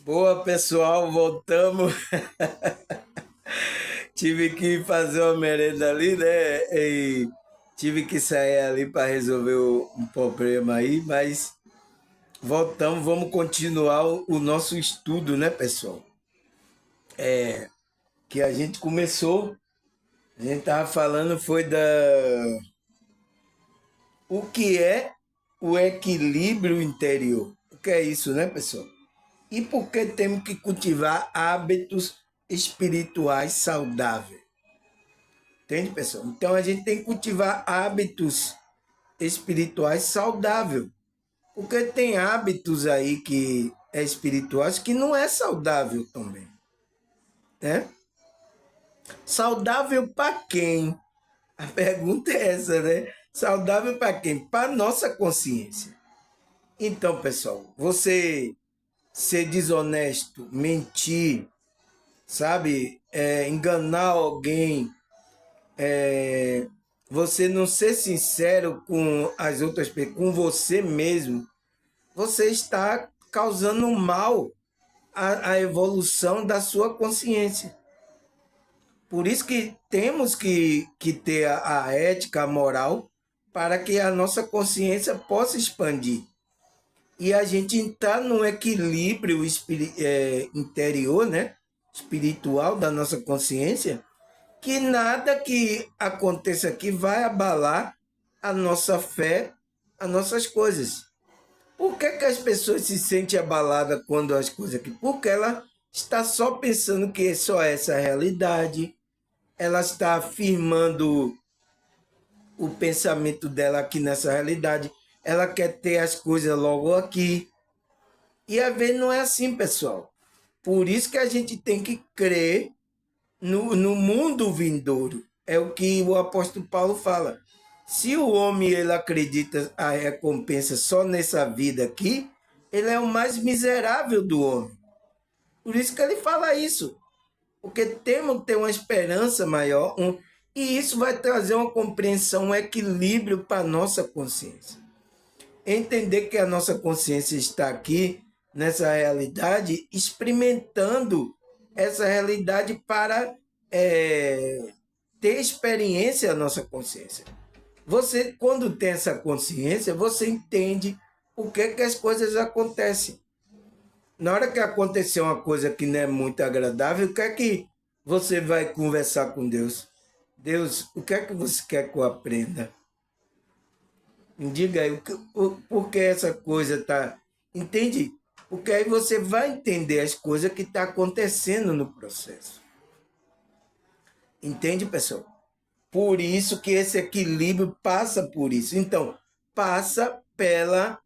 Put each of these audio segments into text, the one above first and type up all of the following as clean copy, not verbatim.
Boa, pessoal, voltamos. Tive que fazer uma merenda ali, né? E tive que sair ali para resolver um problema aí, mas voltamos, vamos continuar o nosso estudo, né, pessoal? Que a gente começou, a gente tava falando foi da o que é o equilíbrio interior. O que é isso, né, pessoal? E por que temos que cultivar hábitos espirituais saudáveis? Entende, pessoal? Então a gente tem que cultivar hábitos espirituais saudáveis. Porque tem hábitos aí que é espirituais que não é saudável também, né? Saudável para quem? A pergunta é essa, né? Saudável para quem? Para nossa consciência. Então, pessoal, você ser desonesto, mentir, sabe? Enganar alguém, você não ser sincero com as outras pessoas, com você mesmo, você está causando mal à evolução da sua consciência. Por isso que temos que ter a ética, a moral, para que a nossa consciência possa expandir. E a gente entrar num equilíbrio interior, né? Espiritual da nossa consciência, que nada que aconteça aqui vai abalar a nossa fé, as nossas coisas. Por que as pessoas se sentem abaladas quando as coisas aqui? Porque ela está só pensando que só essa é a realidade, ela está afirmando o pensamento dela aqui nessa realidade, ela quer ter as coisas logo aqui. E às vezes não é assim, pessoal. Por isso que a gente tem que crer no mundo vindouro. É o que o apóstolo Paulo fala. Se o homem ele acredita a recompensa só nessa vida aqui, ele é o mais miserável do homem. Por isso que ele fala isso. Porque temos que ter uma esperança maior, e isso vai trazer uma compreensão, um equilíbrio para a nossa consciência. Entender que a nossa consciência está aqui, nessa realidade, experimentando essa realidade para ter experiência a nossa consciência. Você, quando tem essa consciência, você entende o que as coisas acontecem. Na hora que acontecer uma coisa que não é muito agradável, o que é que você vai conversar com Deus? Deus, o que é que você quer que eu aprenda? Me diga aí, por que essa coisa está. Entende? Porque aí você vai entender as coisas que estão acontecendo no processo. Entende, pessoal? Por isso que esse equilíbrio passa por isso. Então, passa pela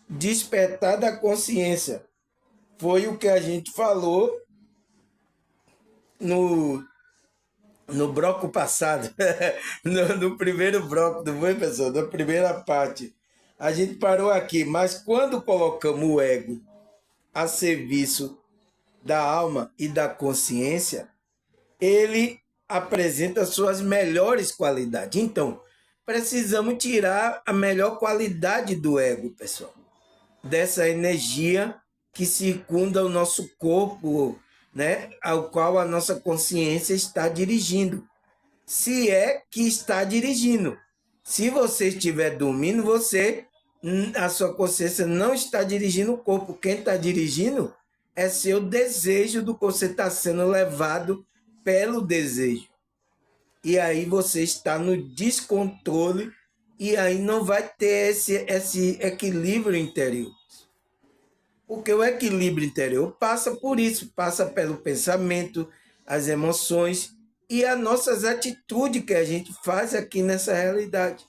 despertar da consciência. Foi o que a gente falou no, no bloco passado, no primeiro bloco, não foi, pessoal? Na primeira parte. A gente parou aqui, mas quando colocamos o ego a serviço da alma e da consciência, ele apresenta suas melhores qualidades. Então, precisamos tirar a melhor qualidade do ego, pessoal. Dessa energia que circunda o nosso corpo, né, ao qual a nossa consciência está dirigindo. Se é que está dirigindo. Se você estiver dormindo, a sua consciência não está dirigindo o corpo. Quem está dirigindo é seu desejo do que você está sendo levado pelo desejo. E aí você está no descontrole e aí não vai ter esse equilíbrio interior. Porque o equilíbrio interior passa por isso, passa pelo pensamento, as emoções e as nossas atitudes que a gente faz aqui nessa realidade.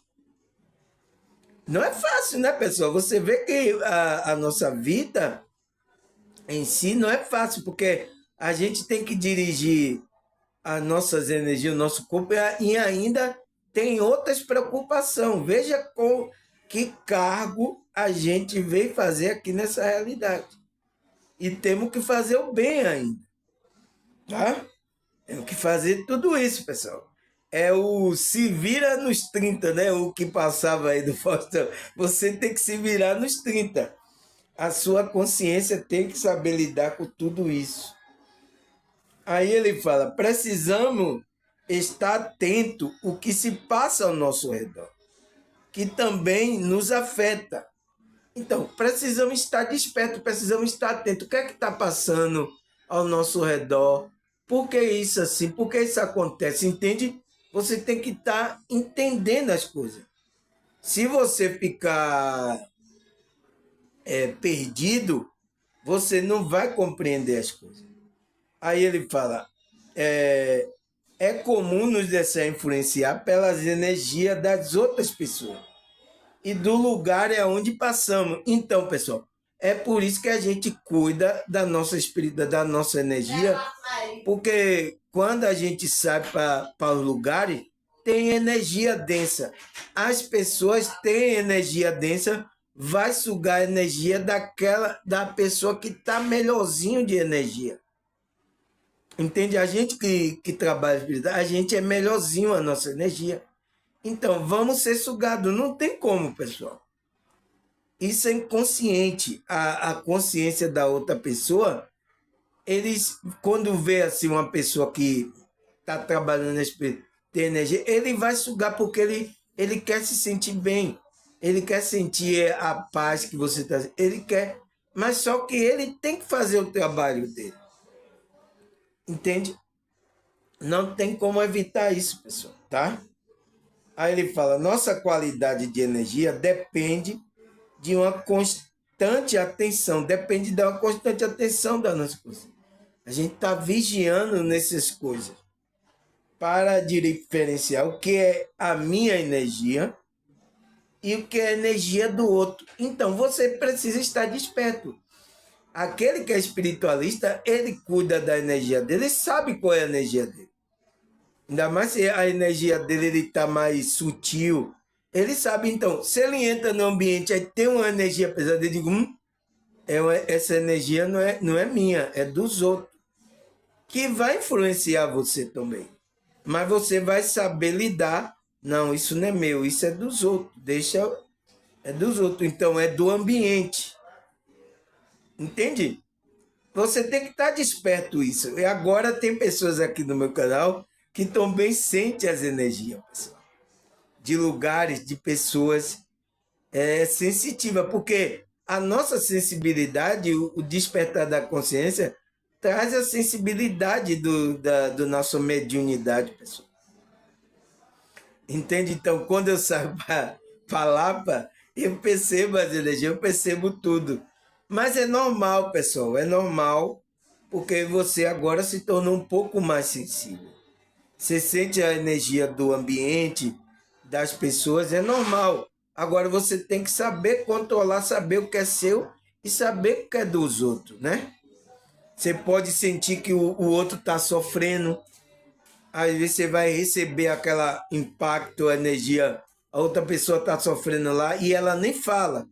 Não é fácil, né, pessoal? Você vê que a nossa vida em si não é fácil, porque a gente tem que dirigir as nossas energias, o nosso corpo, e ainda tem outras preocupações. Veja com que cargo a gente veio fazer aqui nessa realidade. E temos que fazer o bem ainda, tá? Temos que fazer tudo isso, pessoal. É o se vira nos 30, né? O que passava aí do Faustão. Você tem que se virar nos 30. A sua consciência tem que saber lidar com tudo isso. Aí ele fala, precisamos estar atento ao que se passa ao nosso redor, que também nos afeta. Então, precisamos estar despertos, precisamos estar atentos. O que é que está passando ao nosso redor? Por que isso assim? Por que isso acontece? Entende? Você tem que estar entendendo as coisas. Se você ficar perdido, você não vai compreender as coisas. Aí ele fala, é comum nos deixar influenciar pelas energias das outras pessoas e do lugar é onde passamos. Então, pessoal, é por isso que a gente cuida da nossa espírita, da nossa energia, porque quando a gente sai para os lugares, tem energia densa. As pessoas têm energia densa, vai sugar a energia da pessoa que está melhorzinho de energia. Entende? A gente que trabalha espiritual, a gente é melhorzinho a nossa energia. Então, vamos ser sugados. Não tem como, pessoal. Isso é inconsciente. A consciência da outra pessoa, eles, quando vê assim uma pessoa que está trabalhando nesse tem energia, ele vai sugar porque ele quer se sentir bem. Ele quer sentir a paz que você está. Ele quer. Mas só que ele tem que fazer o trabalho dele. Entende? Não tem como evitar isso, pessoal, tá? Aí ele fala, nossa qualidade de energia depende de uma constante atenção, depende de uma constante atenção das nossas coisas. A gente está vigiando nessas coisas para diferenciar o que é a minha energia e o que é a energia do outro. Então, você precisa estar desperto. Aquele que é espiritualista, ele cuida da energia dele, ele sabe qual é a energia dele. Ainda mais se a energia dele está mais sutil. Ele sabe, então, se ele entra no ambiente e tem uma energia pesada, ele diz, essa energia não é minha, é dos outros. Que vai influenciar você também. Mas você vai saber lidar. Não, isso não é meu, isso é dos outros. É dos outros. Então, é do ambiente. Entende? Você tem que estar desperto isso. E agora tem pessoas aqui no meu canal que também sentem as energias, pessoal. De lugares, de pessoas sensitivas. Porque a nossa sensibilidade, o despertar da consciência, traz a sensibilidade do nossa mediunidade, pessoal. Entende? Então, quando eu saio para Lapa, eu percebo as energias, eu percebo tudo. Mas é normal, pessoal, é normal, porque você agora se tornou um pouco mais sensível. Você sente a energia do ambiente, das pessoas, é normal. Agora você tem que saber controlar, saber o que é seu e saber o que é dos outros, né? Você pode sentir que o outro está sofrendo, às vezes você vai receber aquele impacto, a energia, a outra pessoa está sofrendo lá e ela nem fala.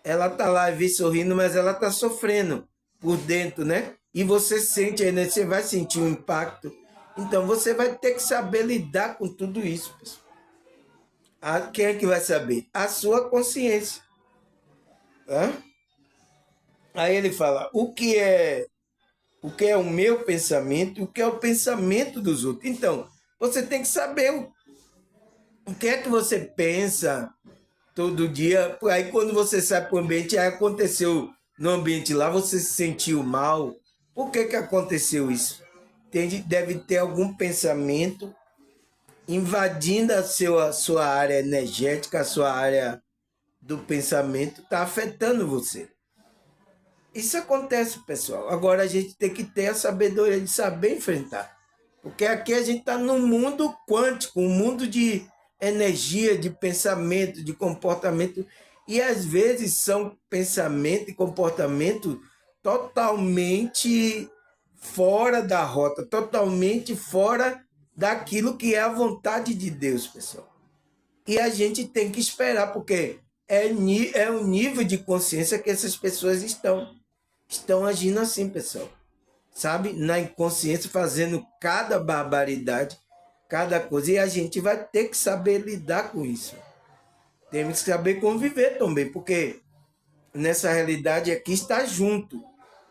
Ela está lá, às vezes, sorrindo, mas ela está sofrendo por dentro, né? E você sente, né? Você vai sentir um impacto. Então, você vai ter que saber lidar com tudo isso, pessoal. Quem é que vai saber? A sua consciência. Tá? Aí ele fala, o que é o meu pensamento e o que é o pensamento dos outros. Então, você tem que saber o que é que você pensa todo dia. Aí quando você sai para o ambiente, aí aconteceu no ambiente lá, você se sentiu mal. Por que aconteceu isso? Deve ter algum pensamento invadindo sua área energética, a sua área do pensamento, está afetando você. Isso acontece, pessoal. Agora a gente tem que ter a sabedoria de saber enfrentar. Porque aqui a gente está num mundo quântico, um mundo de energia, de pensamento, de comportamento. E às vezes são pensamento e comportamento totalmente fora da rota, totalmente fora daquilo que é a vontade de Deus, pessoal. E a gente tem que esperar, porque é o nível de consciência que essas pessoas estão agindo assim, pessoal. Sabe? Na inconsciência, fazendo cada barbaridade, cada coisa. E a gente vai ter que saber lidar com isso. Temos que saber conviver também, porque nessa realidade aqui está junto.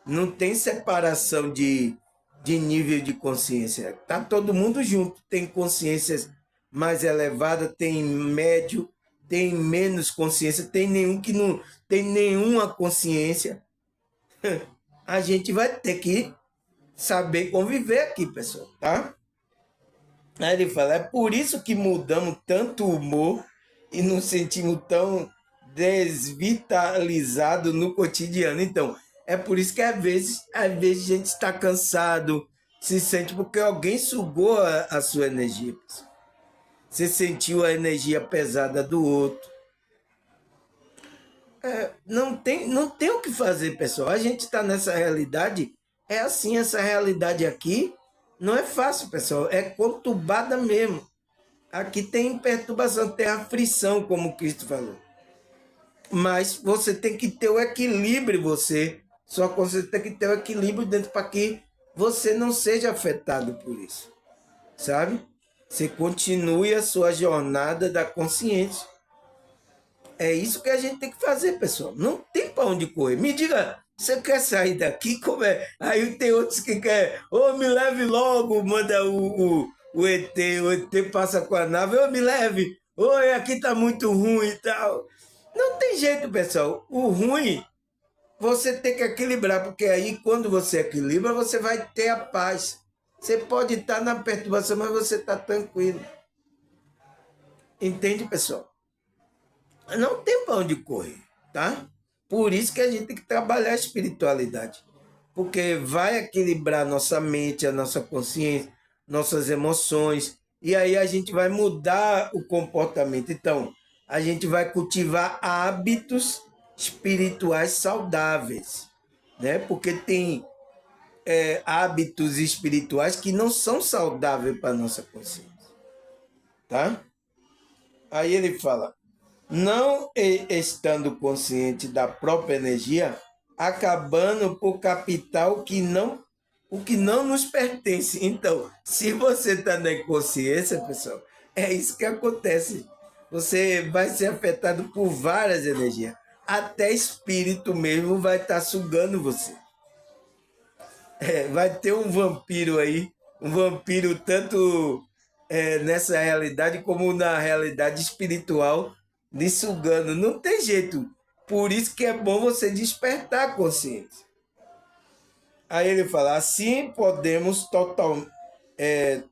Não tem separação de nível de consciência. Está todo mundo junto. Tem consciências mais elevadas, tem médio, tem menos consciência, tem nenhum que não tem nenhuma consciência. A gente vai ter que saber conviver aqui, pessoal, tá? Aí ele fala, é por isso que mudamos tanto o humor e nos sentimos tão desvitalizados no cotidiano. Então, é por isso que às vezes a gente está cansado, se sente porque alguém sugou a sua energia. Pessoal. Você sentiu a energia pesada do outro. Não tem o que fazer, pessoal. A gente está nessa realidade, é assim, essa realidade aqui não é fácil, pessoal. É conturbada mesmo. Aqui tem perturbação, tem aflição, como o Cristo falou. Mas você tem que ter o equilíbrio, sua consciência tem que ter o equilíbrio dentro para que você não seja afetado por isso, sabe? Você continue a sua jornada da consciência. É isso que a gente tem que fazer, pessoal. Não tem para onde correr. Me diga, você quer sair daqui? Como é? Aí tem outros que querem, me leve logo, manda o ET passa com a nave, me leve, oi, aqui tá muito ruim e tal. Não tem jeito, pessoal. O ruim, você tem que equilibrar, porque aí quando você equilibra, você vai ter a paz. Você pode estar na perturbação, mas você está tranquilo. Entende, pessoal? Não tem para onde correr, tá? Por isso que a gente tem que trabalhar a espiritualidade. Porque vai equilibrar nossa mente, a nossa consciência, nossas emoções. E aí a gente vai mudar o comportamento. Então, a gente vai cultivar hábitos espirituais saudáveis, né? Porque tem hábitos espirituais que não são saudáveis para a nossa consciência, tá? Aí ele fala, não estando consciente da própria energia, acabando por captar o que não nos pertence. Então, se você está na inconsciência, pessoal, é isso que acontece. Você vai ser afetado por várias energias. Até espírito mesmo vai estar sugando você. Vai ter um vampiro aí, um vampiro tanto nessa realidade como na realidade espiritual, lhe sugando. Não tem jeito. Por isso que é bom você despertar a consciência. Aí ele fala, assim podemos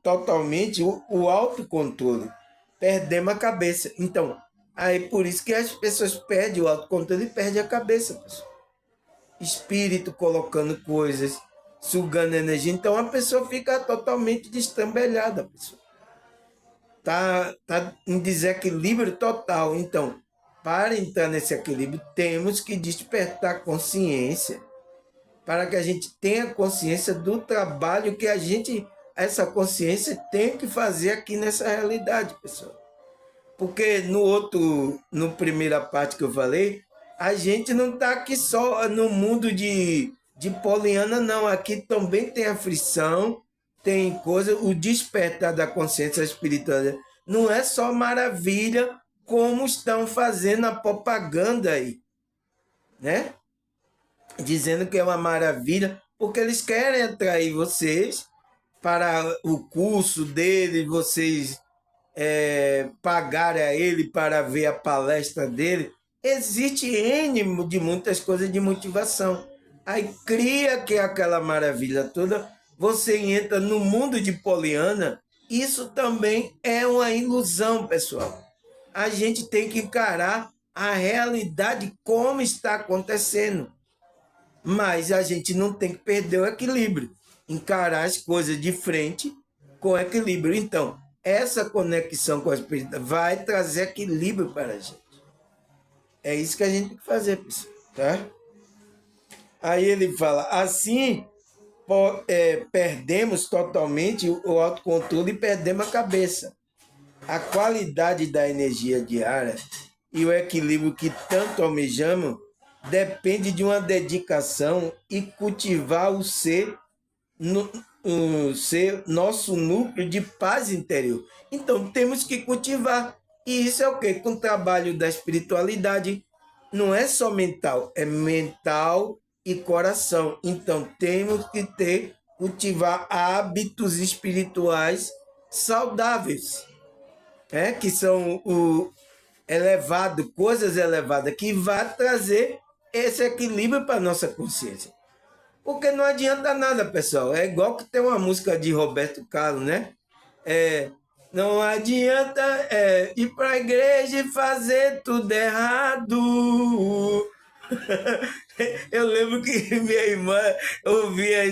totalmente o autocontrole. Perdemos a cabeça. Então, aí por isso que as pessoas perdem o autocontrole e perdem a cabeça, pessoal. Espírito colocando coisas, sugando energia. Então a pessoa fica totalmente destrambelhada, pessoal. Tá em desequilíbrio total. Então, para entrar nesse equilíbrio, temos que despertar consciência para que a gente tenha consciência do trabalho que essa consciência tem que fazer aqui nessa realidade, pessoal. Porque no primeira parte que eu falei, a gente não está aqui só no mundo de Poliana, não. Aqui também tem aflição, tem coisa, o despertar da consciência espiritual. Não é só maravilha, como estão fazendo a propaganda aí, né? Dizendo que é uma maravilha, porque eles querem atrair vocês para o curso deles, vocês pagarem a ele para ver a palestra dele. Existe N de muitas coisas de motivação. Aí cria que é aquela maravilha toda, você entra no mundo de Poliana, isso também é uma ilusão, pessoal. A gente tem que encarar a realidade como está acontecendo. Mas a gente não tem que perder o equilíbrio. Encarar as coisas de frente com equilíbrio. Então, essa conexão com a espiritualidade vai trazer equilíbrio para a gente. É isso que a gente tem que fazer, pessoal. Tá? Aí ele fala, assim perdemos totalmente o autocontrole e perdemos a cabeça. A qualidade da energia diária e o equilíbrio que tanto almejamos depende de uma dedicação e cultivar o ser nosso núcleo de paz interior. Então temos que cultivar. E isso é o quê? Com o trabalho da espiritualidade, não é só mental, é mental e coração. Então, temos que cultivar hábitos espirituais saudáveis, que são o elevado, coisas elevadas, que vai trazer esse equilíbrio para a nossa consciência. Porque não adianta nada, pessoal. É igual que tem uma música de Roberto Carlos, né? É, não adianta ir para a igreja e fazer tudo errado. Eu lembro que minha irmã ouvia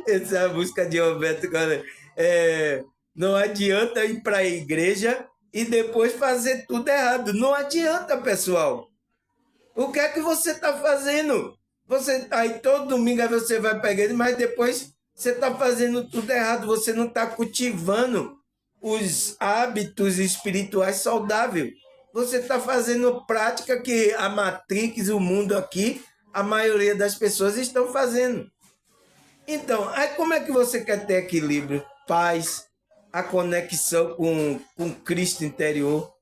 essa música de Roberto Carlos. Não adianta ir para a igreja e depois fazer tudo errado. Não adianta, pessoal. O que é que você está fazendo? Você aí todo domingo aí você vai para a igreja, mas depois você está fazendo tudo errado. Você não está cultivando os hábitos espirituais saudáveis. Você está fazendo prática que a Matrix, o mundo aqui, a maioria das pessoas estão fazendo. Então, aí como é que você quer ter equilíbrio, paz, a conexão com Cristo interior?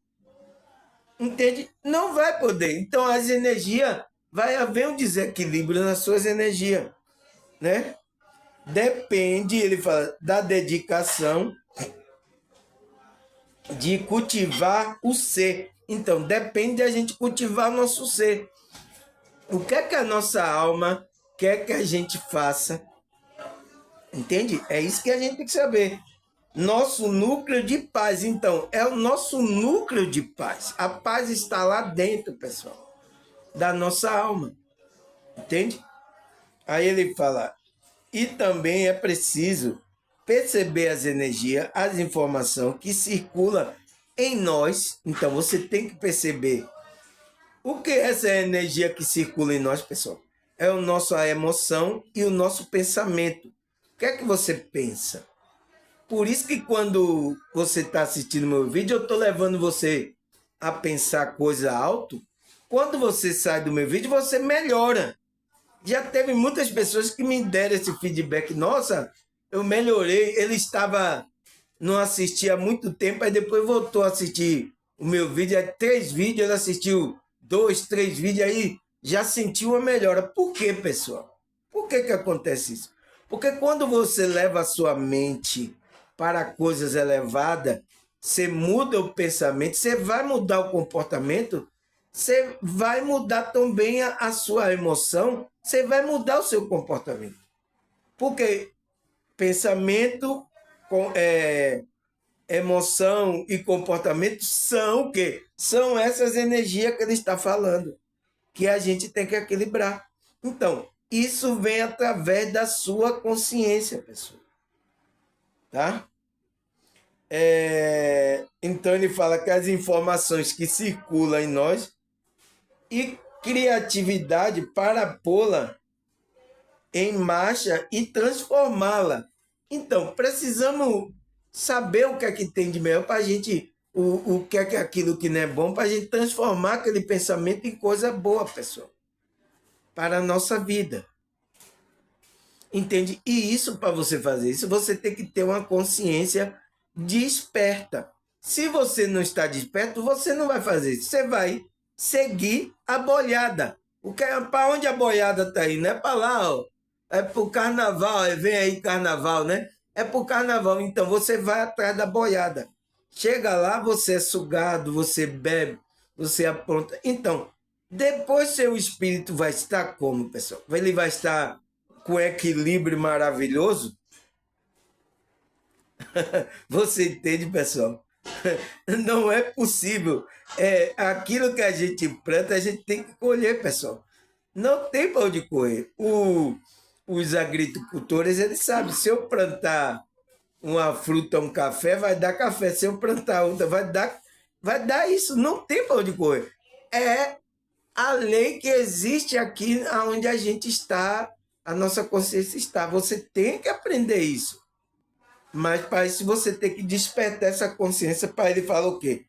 Entende? Não vai poder. Então, as energias, vai haver um desequilíbrio nas suas energias, né? Depende, ele fala, da dedicação de cultivar o ser. Então, depende de a gente cultivar o nosso ser. O que é que a nossa alma quer que a gente faça? Entende? É isso que a gente tem que saber. Nosso núcleo de paz, então, é o nosso núcleo de paz. A paz está lá dentro, pessoal, da nossa alma. Entende? Aí ele fala, e também é preciso perceber as energias, as informações que circulam em nós. Então você tem que perceber o que é essa energia que circula em nós, pessoal. É a nossa emoção e o nosso pensamento. O que é que você pensa? Por isso que quando você está assistindo meu vídeo, eu estou levando você a pensar coisa alto. Quando você sai do meu vídeo, você melhora. Já teve muitas pessoas que me deram esse feedback. Nossa, eu melhorei. Ele estava, não assistia há muito tempo, aí depois voltou a assistir o meu vídeo. Aí 3 vídeos, ele assistiu 2, 3 vídeos, aí já sentiu uma melhora. Por quê, pessoal? Por que acontece isso? Porque quando você leva a sua mente para coisas elevadas, você muda o pensamento, você vai mudar o comportamento, você vai mudar também a sua emoção, você vai mudar o seu comportamento. Porque pensamento, emoção e comportamento são o quê? São essas energias que ele está falando, que a gente tem que equilibrar. Então, isso vem através da sua consciência, pessoal. Tá? Então ele fala que as informações que circulam em nós e criatividade para pô-la em marcha e transformá-la. Então, precisamos saber o que é que tem de melhor para a gente, o que é aquilo que não é bom, para a gente transformar aquele pensamento em coisa boa, pessoal, para a nossa vida. Entende? E isso, para você fazer isso, você tem que ter uma consciência desperta. Se você não está desperto, você não vai fazer isso. Você vai seguir a boiada. Para onde a boiada está indo? É para lá, ó. É para o carnaval. Vem aí carnaval, né? É para o carnaval. Então você vai atrás da boiada. Chega lá, você é sugado, você bebe, você apronta. Então, depois seu espírito vai estar como, pessoal? Ele vai estar com equilíbrio maravilhoso. Você entende, pessoal? Não é possível. Aquilo que a gente planta, a gente tem que colher, pessoal. Não tem para onde correr. Os agricultores, eles sabem, se eu plantar uma fruta, um café, vai dar café. Se eu plantar outra, vai dar isso. Não tem para onde correr. É a lei que existe aqui onde a gente está, a nossa consciência está. Você tem que aprender isso. Mas para isso você tem que despertar essa consciência. Para ele falar o quê?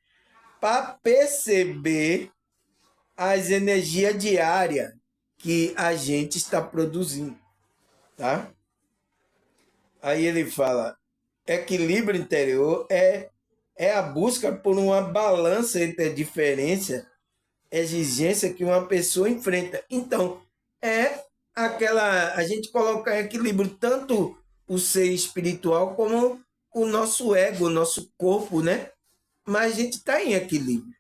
Para perceber as energias diárias que a gente está produzindo. Tá? Aí ele fala, equilíbrio interior é a busca por uma balança entre a diferença exigência que uma pessoa enfrenta. Então, é a gente colocar em equilíbrio tanto o ser espiritual como o nosso ego, o nosso corpo, né? Mas a gente está em equilíbrio.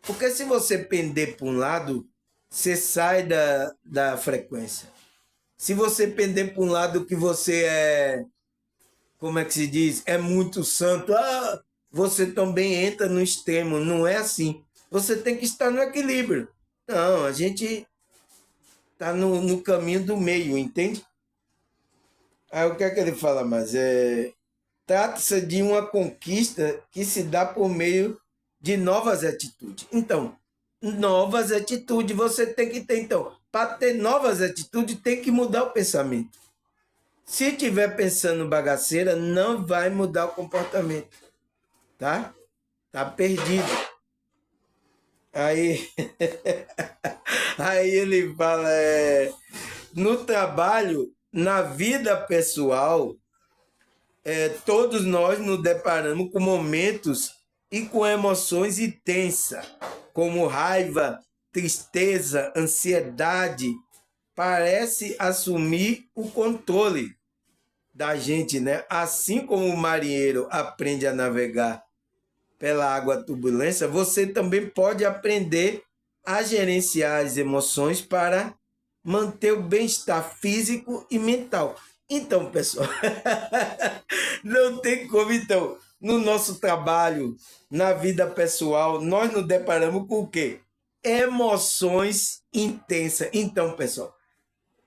Porque se você pender para um lado, você sai da frequência. Se você pender para um lado que você é, como é que se diz? É muito santo, você também entra no extremo. Não é assim. Você tem que estar no equilíbrio. Não, a gente está no caminho do meio, entende? Aí o que é que ele fala mais? Trata-se de uma conquista que se dá por meio de novas atitudes. Então, novas atitudes você tem que ter. Então, para ter novas atitudes, tem que mudar o pensamento. Se estiver pensando bagaceira, não vai mudar o comportamento, tá? Tá perdido. Aí, aí ele fala, no trabalho, na vida pessoal, todos nós nos deparamos com momentos e com emoções intensas, como raiva, tristeza, ansiedade, parece assumir o controle da gente, né? Assim como o marinheiro aprende a navegar pela água turbulência, você também pode aprender a gerenciar as emoções para manter o bem-estar físico e mental. Então, pessoal, não tem como, então, no nosso trabalho, na vida pessoal, nós nos deparamos com o quê? Emoções intensas. Então, pessoal,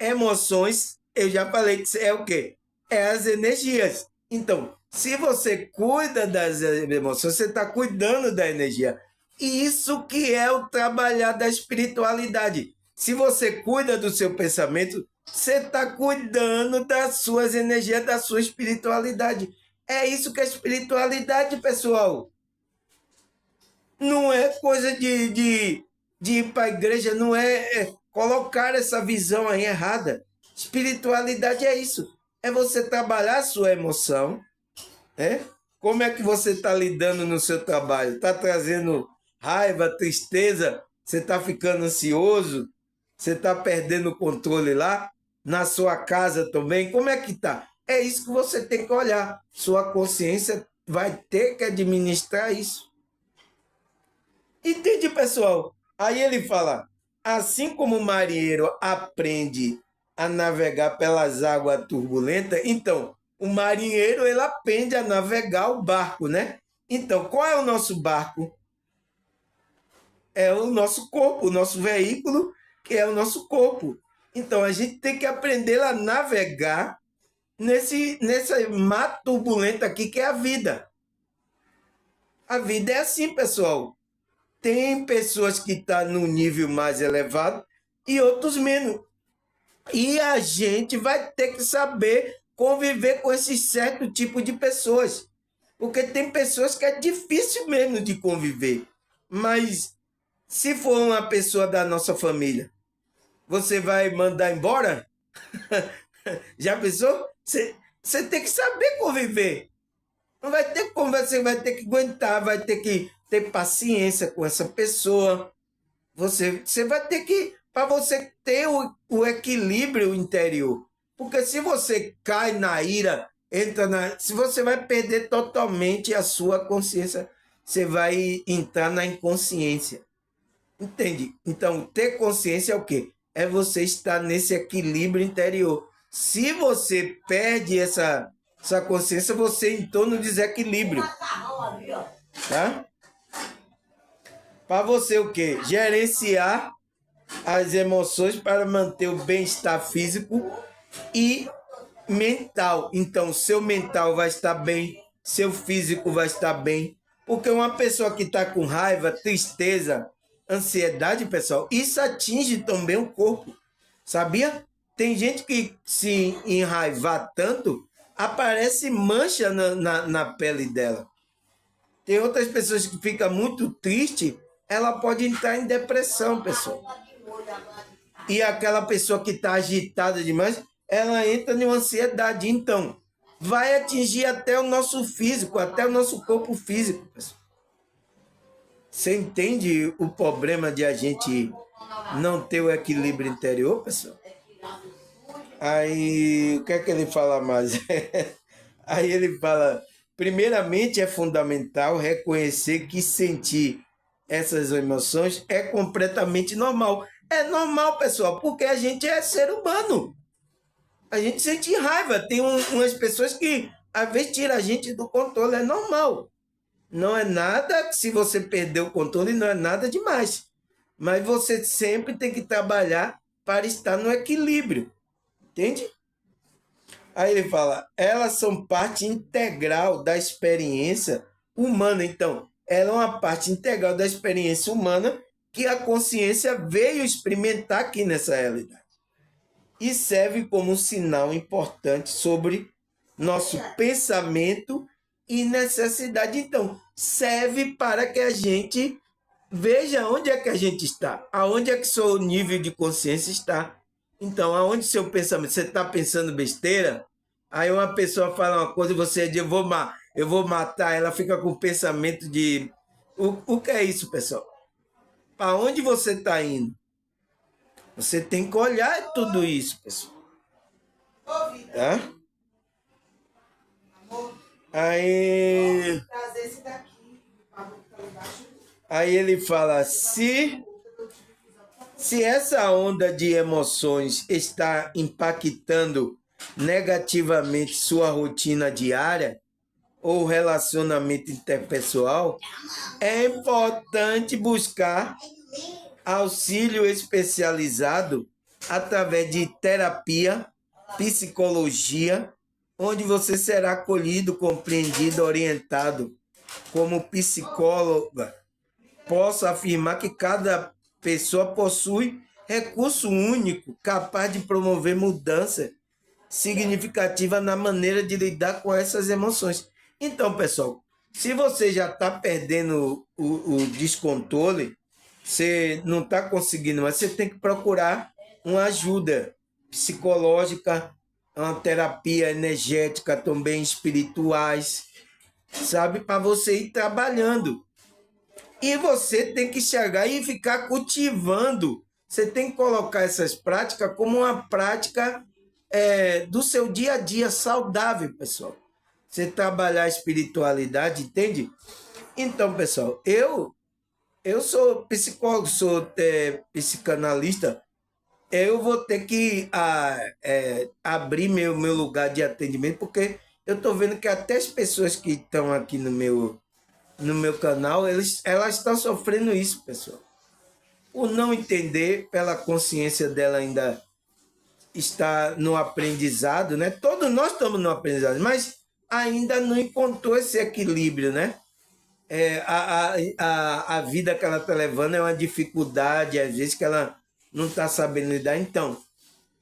emoções, eu já falei que é o quê? É as energias. Então, se você cuida das emoções, você está cuidando da energia. Isso que é o trabalhar da espiritualidade. Se você cuida do seu pensamento, você está cuidando das suas energias, da sua espiritualidade. É isso que é espiritualidade, pessoal. Não é coisa de ir para a igreja, não é colocar essa visão aí errada. Espiritualidade é isso. É você trabalhar a sua emoção, né? Como é que você está lidando no seu trabalho? Está trazendo raiva, tristeza? Você está ficando ansioso? Você está perdendo o controle lá? Na sua casa também? Como é que está? É isso que você tem que olhar. Sua consciência vai ter que administrar isso. Entende, pessoal? Aí ele fala: assim como o marinheiro aprende a navegar pelas águas turbulentas, então o marinheiro ele aprende a navegar o barco, né? Então, qual é o nosso barco? É o nosso corpo, o nosso veículo, que é o nosso corpo. Então, a gente tem que aprender a navegar nessa mar turbulento aqui que é a vida. A vida é assim, pessoal. Tem pessoas que estão no nível mais elevado e outros menos. E a gente vai ter que saber conviver com esse certo tipo de pessoas. Porque tem pessoas que é difícil mesmo de conviver. Mas se for uma pessoa da nossa família, você vai mandar embora? Já pensou? Você tem que saber conviver. Não vai ter como, você vai ter que aguentar, vai ter que ter paciência com essa pessoa. Você vai ter que, para você ter o equilíbrio interior. Porque se você cai na ira, se você vai perder totalmente a sua consciência, você vai entrar na inconsciência. Entende? Então, ter consciência é o quê? É você estar nesse equilíbrio interior. Se você perde essa consciência, você entrou no desequilíbrio. Tá? Para você o quê? Gerenciar as emoções para manter o bem-estar físico e mental. Então, seu mental vai estar bem, seu físico vai estar bem. Porque uma pessoa que está com raiva, tristeza, ansiedade, pessoal, isso atinge também o corpo. Sabia? Tem gente que se enraivar tanto, aparece mancha na pele dela. Tem outras pessoas que ficam muito tristes, ela pode entrar em depressão, pessoal. E aquela pessoa que está agitada demais, ela entra em uma ansiedade. Então, vai atingir até o nosso físico, até o nosso corpo físico, pessoal. Você entende o problema de a gente não ter o equilíbrio interior, pessoal? Aí, o que é que ele fala mais? Aí ele fala, primeiramente é fundamental reconhecer que sentir essas emoções é completamente normal. É normal, pessoal, porque a gente é ser humano. A gente sente raiva. Tem umas pessoas que, às vezes, tira a gente do controle. É normal. Não é nada, se você perder o controle, não é nada demais. Mas você sempre tem que trabalhar para estar no equilíbrio. Entende? Aí ele fala, elas são parte integral da experiência humana. Então, ela é uma parte integral da experiência humana que a consciência veio experimentar aqui nessa realidade. E serve como um sinal importante sobre nosso pensamento e necessidade. Então, serve para que a gente veja onde é que a gente está, aonde é que seu nível de consciência está. Então, aonde seu pensamento, você está pensando besteira, aí uma pessoa fala uma coisa e você diz, eu vou matar, ela fica com o pensamento de... O que é isso, pessoal? Para onde você está indo? Você tem que olhar tudo isso, pessoal. Tá? Aí... Aí ele fala, se essa onda de emoções está impactando negativamente sua rotina diária ou relacionamento interpessoal, é importante buscar auxílio especializado através de terapia, psicologia, onde você será acolhido, compreendido, orientado. Como psicóloga, posso afirmar que cada pessoa possui recurso único capaz de promover mudança significativa na maneira de lidar com essas emoções. Então, pessoal, se você já está perdendo o descontrole, você não está conseguindo, mas você tem que procurar uma ajuda psicológica, uma terapia energética também, espirituais, sabe? Para você ir trabalhando. E você tem que chegar e ficar cultivando. Você tem que colocar essas práticas como uma prática do seu dia a dia saudável, pessoal. Você trabalhar a espiritualidade, entende? Então, pessoal, eu sou psicólogo, sou psicanalista. Eu vou ter que abrir meu lugar de atendimento, porque eu estou vendo que até as pessoas que estão aqui no meu canal, elas estão sofrendo isso, pessoal. Por não entender, pela consciência dela ainda está no aprendizado, né? Todos nós estamos no aprendizado, mas ainda não encontrou esse equilíbrio, né? A vida que ela está levando é uma dificuldade, às vezes, que ela não está sabendo lidar. Então,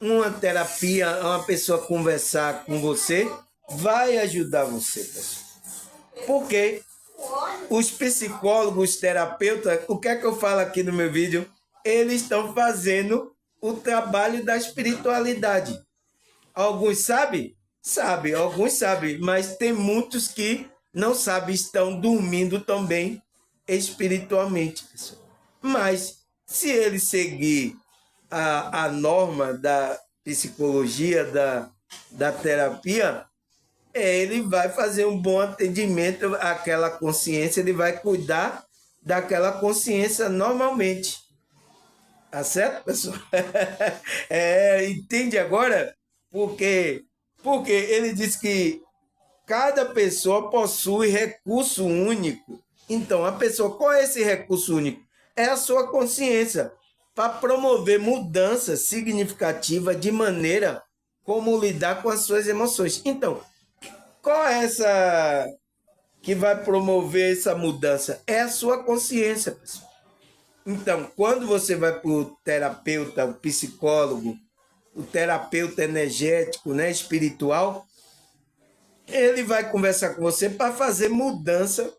uma terapia, uma pessoa conversar com você, vai ajudar você, pessoal. Porque os psicólogos, terapeutas, o que é que eu falo aqui no meu vídeo? Eles estão fazendo o trabalho da espiritualidade. Alguns sabem? Sabem, alguns sabem, mas tem muitos que não sabem, estão dormindo também espiritualmente, pessoal. Mas, se ele seguir a norma da psicologia, da terapia, ele vai fazer um bom atendimento àquela consciência, ele vai cuidar daquela consciência normalmente. Tá certo, pessoal? Entende agora? Porque ele diz que cada pessoa possui recurso único. Então, a pessoa, qual é esse recurso único? É a sua consciência, para promover mudança significativa de maneira como lidar com as suas emoções. Então, qual é essa que vai promover essa mudança? É a sua consciência, pessoal. Então, quando você vai para o terapeuta, o psicólogo, o terapeuta energético, né, espiritual, ele vai conversar com você para fazer mudança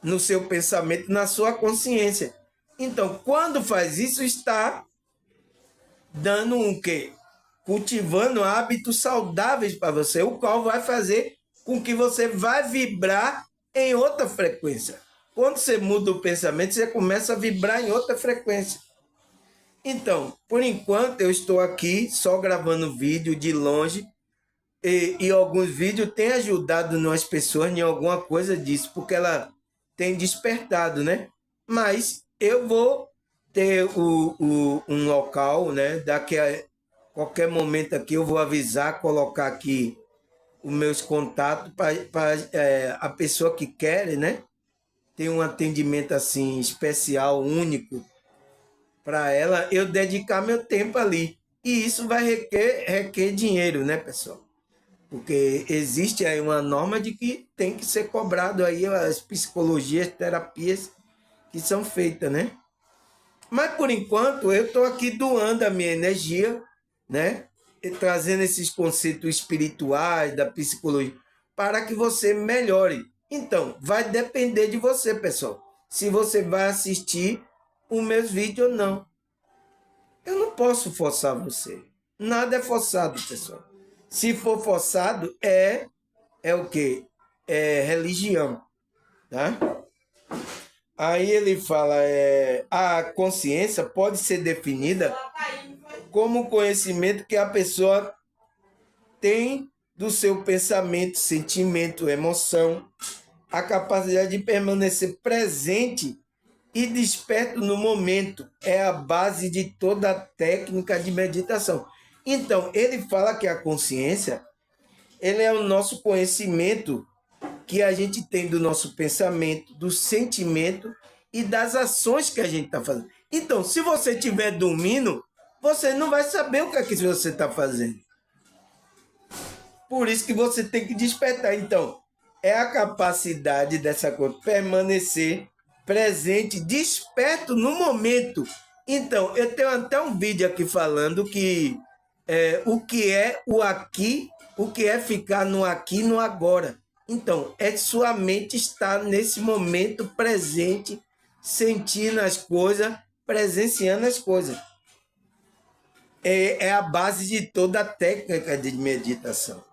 no seu pensamento, na sua consciência. Então, quando faz isso, está dando um quê? Cultivando hábitos saudáveis para você, o qual vai fazer com que você vá vibrar em outra frequência. Quando você muda o pensamento, você começa a vibrar em outra frequência. Então, por enquanto, eu estou aqui só gravando vídeo de longe e alguns vídeos têm ajudado as pessoas em alguma coisa disso, porque ela tem despertado, né? Mas eu vou ter um local, né? Daqui a qualquer momento aqui eu vou avisar, colocar aqui os meus contatos para a pessoa que quer, né? Ter um atendimento assim especial, único para ela, eu dedicar meu tempo ali. E isso vai requer dinheiro, né, pessoal? Porque existe aí uma norma de que tem que ser cobrado aí as psicologias, terapias que são feitas, né? Mas por enquanto eu estou aqui doando a minha energia, né? E trazendo esses conceitos espirituais da psicologia para que você melhore. Então, vai depender de você, pessoal. Se você vai assistir os meus vídeos ou não. Eu não posso forçar você. Nada é forçado, pessoal. Se for forçado, é o quê? É religião, tá? Aí ele fala, a consciência pode ser definida como conhecimento que a pessoa tem do seu pensamento, sentimento, emoção, a capacidade de permanecer presente e desperto no momento. É a base de toda a técnica de meditação. Então, ele fala que a consciência, ele é o nosso conhecimento que a gente tem do nosso pensamento, do sentimento e das ações que a gente está fazendo. Então, se você estiver dormindo, você não vai saber o que é que você está fazendo. Por isso que você tem que despertar. Então, é a capacidade dessa coisa, permanecer presente, desperto no momento. Então, eu tenho até um vídeo aqui falando que o que é o aqui, o que é ficar no aqui e no agora. Então, é sua mente estar nesse momento presente, sentindo as coisas, presenciando as coisas. É a base de toda a técnica de meditação.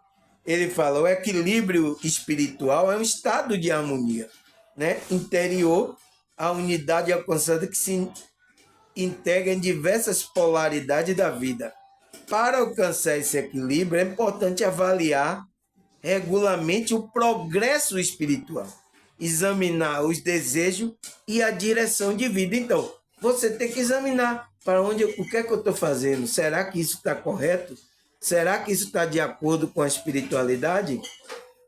Ele fala, o equilíbrio espiritual é um estado de harmonia, né? Interior, a unidade alcançada que se integra em diversas polaridades da vida. Para alcançar esse equilíbrio, é importante avaliar regularmente o progresso espiritual, examinar os desejos e a direção de vida. Então, você tem que examinar para onde, o que é que eu estou fazendo? Será que isso está correto? Será que isso está de acordo com a espiritualidade?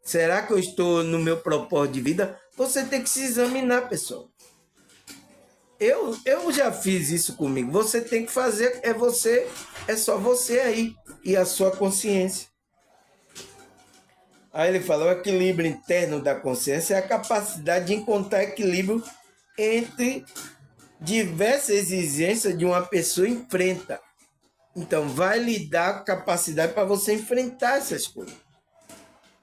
Será que eu estou no meu propósito de vida? Você tem que se examinar, pessoal. Eu já fiz isso comigo. Você tem que fazer, é só você aí e a sua consciência. Aí ele fala, o equilíbrio interno da consciência é a capacidade de encontrar equilíbrio entre diversas exigências de uma pessoa enfrenta. Então, vai lhe dar capacidade para você enfrentar essas coisas.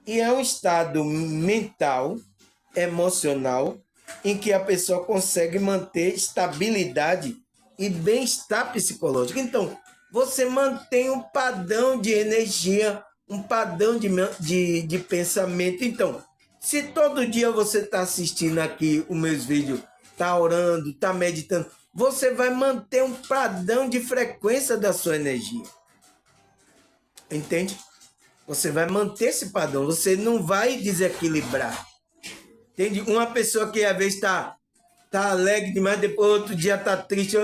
E é um estado mental, emocional, em que a pessoa consegue manter estabilidade e bem-estar psicológico. Então, você mantém um padrão de energia, um padrão de pensamento. Então, se todo dia você está assistindo aqui os meus vídeos, está orando, está meditando, você vai manter um padrão de frequência da sua energia. Entende? Você vai manter esse padrão, você não vai desequilibrar. Entende? Uma pessoa que às vezes tá alegre demais, depois outro dia tá triste,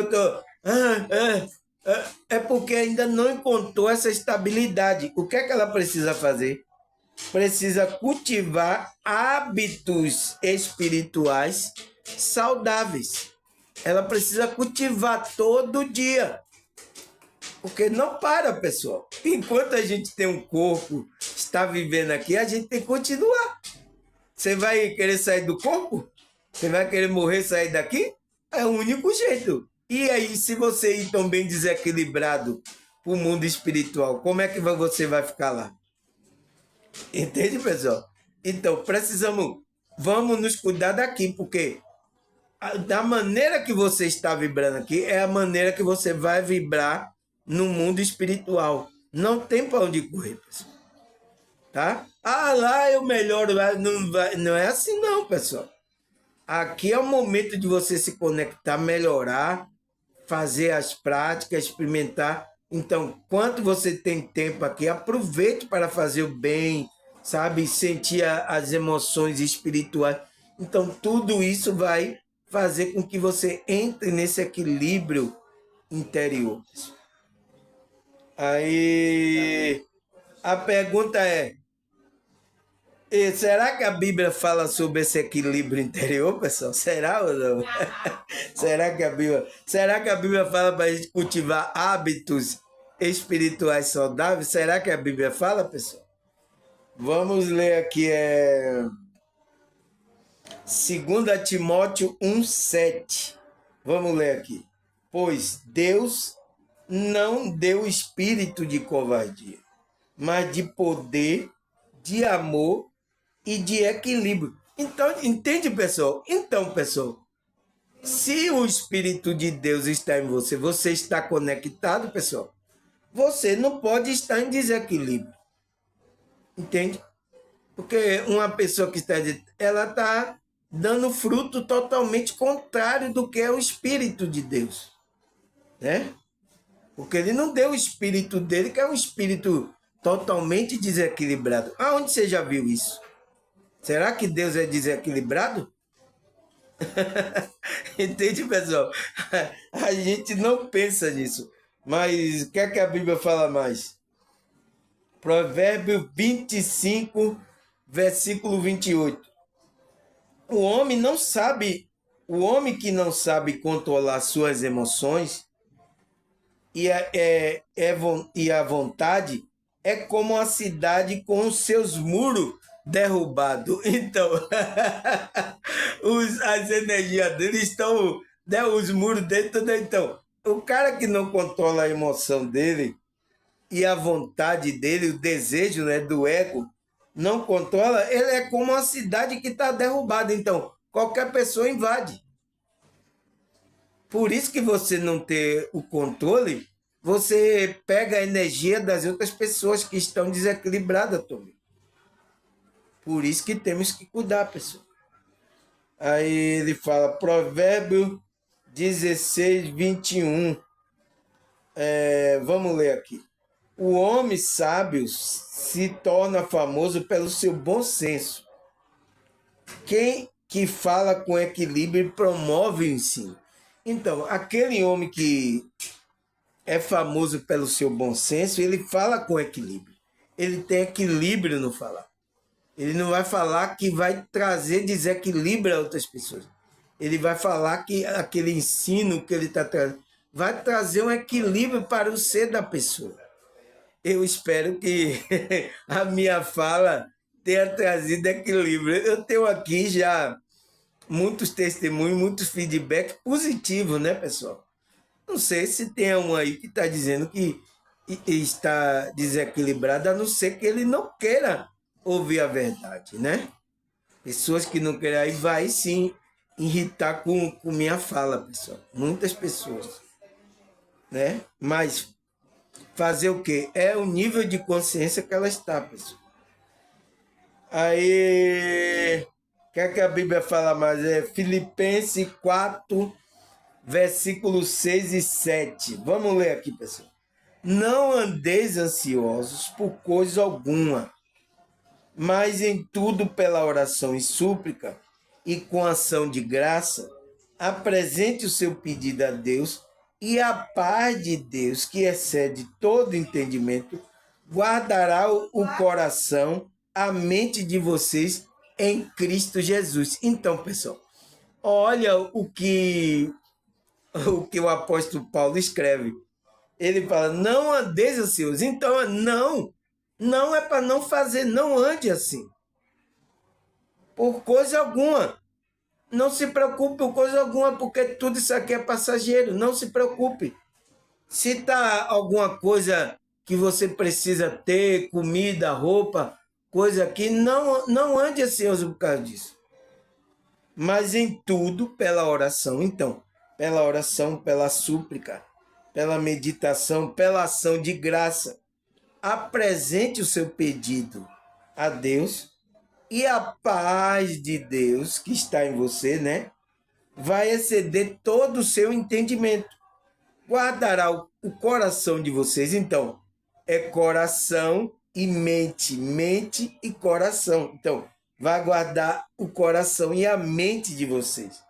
é porque ainda não encontrou essa estabilidade. O que é que ela precisa fazer? Precisa cultivar hábitos espirituais saudáveis. Ela precisa cultivar todo dia. Porque não para, pessoal. Enquanto a gente tem um corpo, está vivendo aqui, a gente tem que continuar. Você vai querer sair do corpo? Você vai querer morrer e sair daqui? É o único jeito. E aí, se você ir tão bem desequilibrado para o mundo espiritual, como é que você vai ficar lá? Entende, pessoal? Então, vamos nos cuidar daqui, porque da maneira que você está vibrando aqui, é a maneira que você vai vibrar no mundo espiritual. Não tem para onde correr, pessoal. Tá? Lá eu melhoro, não é assim não, pessoal. Aqui é o momento de você se conectar, melhorar, fazer as práticas, experimentar. Então, quanto você tem tempo aqui, aproveite para fazer o bem, sabe? Sentir as emoções espirituais. Então, tudo isso vai fazer com que você entre nesse equilíbrio interior. Aí, a pergunta é: e será que a Bíblia fala sobre esse equilíbrio interior, pessoal? Será ou não? Será que a Bíblia fala para a gente cultivar hábitos espirituais saudáveis? Será que a Bíblia fala, pessoal? Vamos ler aqui, 2 Timóteo 1,7. Vamos ler aqui. Pois Deus não deu espírito de covardia, mas de poder, de amor e de equilíbrio. Então, entende, pessoal? Então, pessoal, se o Espírito de Deus está em você, você está conectado, pessoal, você não pode estar em desequilíbrio. Entende? Porque uma pessoa que está, ela está dando fruto totalmente contrário do que é o Espírito de Deus, né? Porque ele não deu o Espírito dele, que é um Espírito totalmente desequilibrado. Aonde você já viu isso? Será que Deus é desequilibrado? Entende, pessoal? A gente não pensa nisso. Mas o que é que a Bíblia fala mais? Provérbio 25, versículo 28. O homem que não sabe controlar suas emoções e a vontade é como a cidade com os seus muros derrubados. Então, as energias dele estão, né, os muros dele estão. Então, o cara que não controla a emoção dele e a vontade dele, o desejo, né, do ego, não controla, ele é como uma cidade que está derrubada. Então, qualquer pessoa invade. Por isso que você não ter o controle, você pega a energia das outras pessoas que estão desequilibradas também. Por isso que temos que cuidar, pessoal. Aí ele fala, Provérbio 16, 21. Vamos ler aqui. O homem sábio se torna famoso pelo seu bom senso. Quem que fala com equilíbrio promove o ensino. Então, aquele homem que é famoso pelo seu bom senso, ele fala com equilíbrio. Ele tem equilíbrio no falar. Ele não vai falar que vai trazer desequilíbrio a outras pessoas. Ele vai falar que aquele ensino que ele está trazendo vai trazer um equilíbrio para o ser da pessoa. Eu espero que a minha fala tenha trazido equilíbrio. Eu tenho aqui já muitos testemunhos, muitos feedbacks positivos, né, pessoal? Não sei se tem um aí que está dizendo que está desequilibrado, a não ser que ele não queira ouvir a verdade, né? Pessoas que não querem, aí vai sim irritar com minha fala, pessoal. Muitas pessoas, né? Mas fazer o quê? É o nível de consciência que ela está, pessoal. Aí, o que é que a Bíblia fala mais? Filipenses 4, versículos 6 e 7. Vamos ler aqui, pessoal. Não andeis ansiosos por coisa alguma, mas em tudo pela oração e súplica e com ação de graça, apresente o seu pedido a Deus e a paz de Deus, que excede todo entendimento, guardará o coração, a mente de vocês em Cristo Jesus. Então, pessoal, olha o que o apóstolo Paulo escreve. Ele fala, não andeis ansiosos. Então, não é para não fazer, não ande assim. Por coisa alguma. Não se preocupe por coisa alguma, porque tudo isso aqui é passageiro. Não se preocupe. Se está alguma coisa que você precisa ter, comida, roupa, coisa aqui, não ande ansioso por causa disso. Mas em tudo pela oração. Então, pela oração, pela súplica, pela meditação, pela ação de graça. Apresente o seu pedido a Deus E a paz de Deus que está em você, né? Vai exceder todo o seu entendimento. Guardará o coração de vocês. Então, é coração e mente, mente e coração. Então, vai guardar o coração e a mente de vocês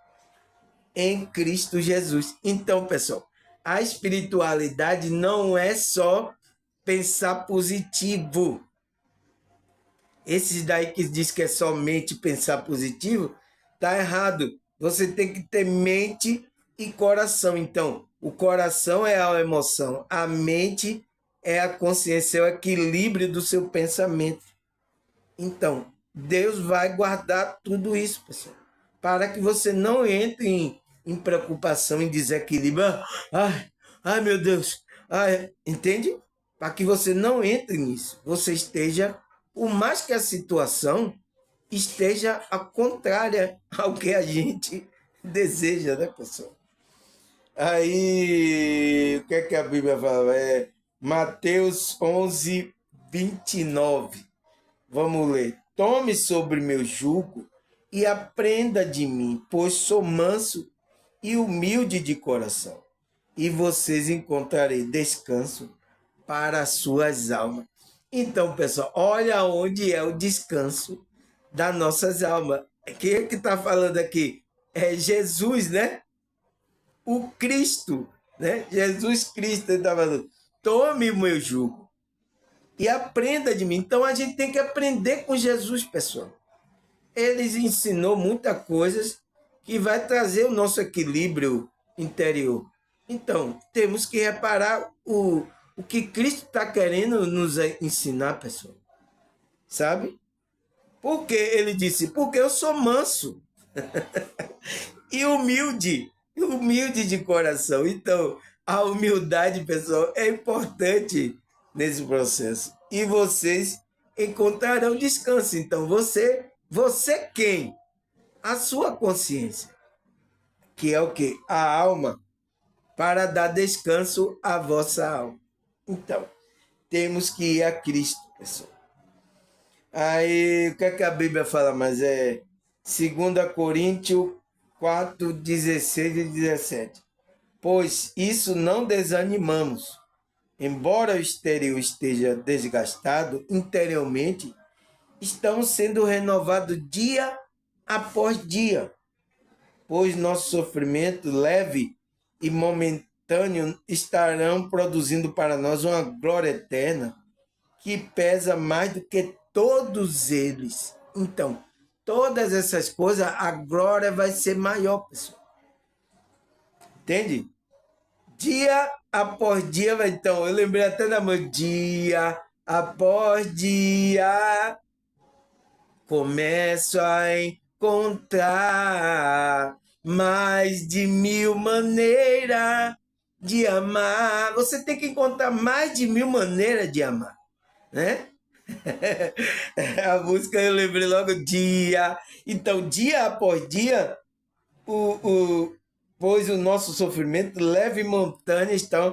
em Cristo Jesus. Então, pessoal, a espiritualidade não é só pensar positivo. Esses daí que diz que é somente pensar positivo, tá errado. Você tem que ter mente e coração. Então, o coração é a emoção, a mente é a consciência, é o equilíbrio do seu pensamento. Então, Deus vai guardar tudo isso, pessoal, para que você não entre em preocupação, em desequilíbrio. Ai, meu Deus. Ai, entende? Para que você não entre nisso. Você esteja, por mais que a situação esteja a contrária ao que a gente deseja, né, pessoal? Aí, o que é que a Bíblia fala? É Mateus 11, 29. Vamos ler. Tome sobre meu jugo e aprenda de mim, pois sou manso e humilde de coração, e vocês encontrarem descanso para as suas almas. Então, pessoal, olha onde é o descanso das nossas almas. Quem é que está falando aqui? É Jesus, né? O Cristo, né? Jesus Cristo está falando. Tome o meu jugo e aprenda de mim. Então a gente tem que aprender com Jesus, pessoal. Ele ensinou muitas coisas que vai trazer o nosso equilíbrio interior. Então, temos que reparar o que Cristo está querendo nos ensinar, pessoal. Sabe? Porque ele disse, porque eu sou manso e humilde de coração. Então, a humildade, pessoal, é importante nesse processo. E vocês encontrarão descanso. Então, você quem? A sua consciência, que é o que? A alma, para dar descanso à vossa alma. Então, temos que ir a Cristo, pessoal. Aí, o que é que a Bíblia fala? Mas é 2 Coríntios 4, 16 e 17. Pois isso não desanimamos. Embora o exterior esteja desgastado, interiormente estamos sendo renovados dia após dia, pois nosso sofrimento leve e momentâneo estarão produzindo para nós uma glória eterna que pesa mais do que todos eles. Então, todas essas coisas, a glória vai ser maior, pessoal. Entende? Dia após dia, então, eu lembrei até da mãe, dia após dia, começo a encontrar mais de 1000 maneiras de amar. Você tem que encontrar mais de 1000 maneiras de amar, né? A música eu lembrei logo, dia. Então, dia após dia, pois o nosso sofrimento leve e momentâneo estão